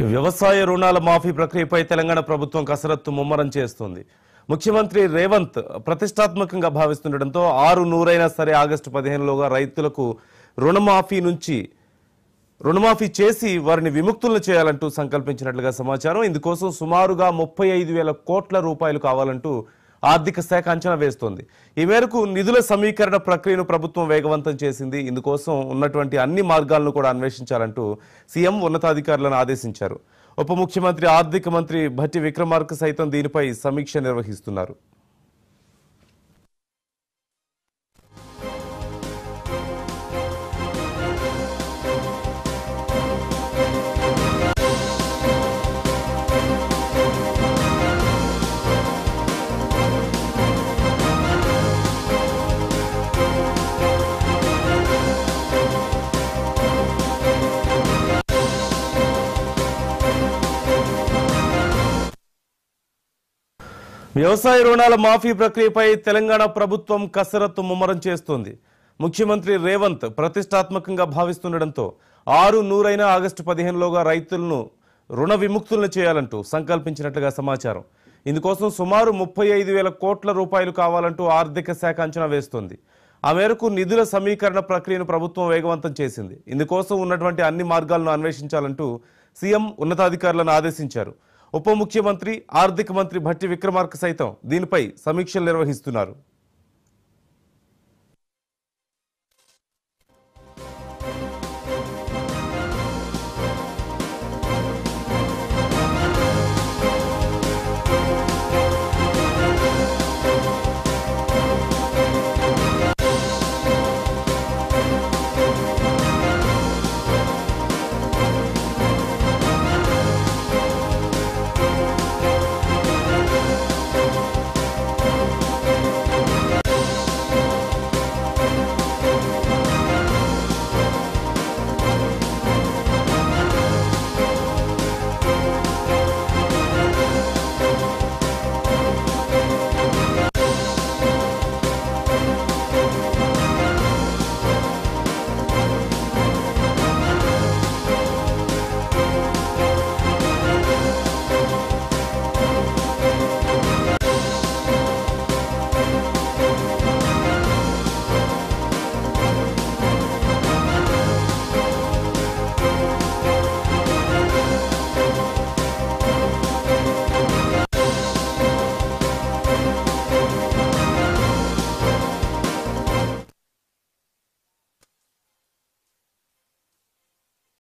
వ్యవసాయ రుణాల మాఫీ ప్రక్రియపై తెలంగాణ ప్రభుత్వం కసరత్తు ముమ్మరం చేస్తుంది. ముఖ్యమంత్రి రేవంత్ ప్రతిష్టాత్మకంగా భావిస్తుండటంతో 6 సరే ఆగస్టు 15లోగా రైతులకు రుణమాఫీ చేసి వారిని విముక్తులను చేయాలంటూ సంకల్పించినట్లుగా సమాచారం. ఇందుకోసం సుమారుగా 35,000 కోట్ల రూపాయలు కావాలంటూ ఆర్థిక శాఖ అంచనా వేస్తోంది. ఈ మేరకు నిధుల సమీకరణ ప్రక్రియను ప్రభుత్వం వేగవంతం చేసింది. ఇందుకోసం ఉన్నటువంటి అన్ని మార్గాలను కూడా అన్వేషించాలంటూ సీఎం ఉన్నతాధికారులను ఆదేశించారు. ఉప ముఖ్యమంత్రి ఆర్థిక మంత్రి భట్టి విక్రమార్క సైతం దీనిపై సమీక్ష నిర్వహిస్తున్నారు. వ్యవసాయ రుణాల మాఫీ ప్రక్రియపై తెలంగాణ ప్రభుత్వం కసరత్తు ముమ్మరం చేస్తోంది. ముఖ్యమంత్రి రేవంత్ ప్రతిష్టాత్మకంగా భావిస్తుండటంతో 6 ఆగస్టు 15లోగా రైతులను రుణ విముక్తులను చేయాలంటూ సంకల్పించినట్లుగా సమాచారం. ఇందుకోసం సుమారు 35,000 కోట్ల రూపాయలు కావాలంటూ ఆర్థిక శాఖ అంచనా వేస్తోంది. ఆ మేరకు నిధుల సమీకరణ ప్రక్రియను ప్రభుత్వం వేగవంతం చేసింది. ఇందుకోసం ఉన్నటువంటి అన్ని మార్గాలను అన్వేషించాలంటూ సీఎం ఉన్నతాధికారులను ఆదేశించారు. ఉప ముఖ్యమంత్రి ఆర్థిక మంత్రి భట్టి విక్రమార్క సైతం దీనిపై సమీక్షలు నిర్వహిస్తున్నారు.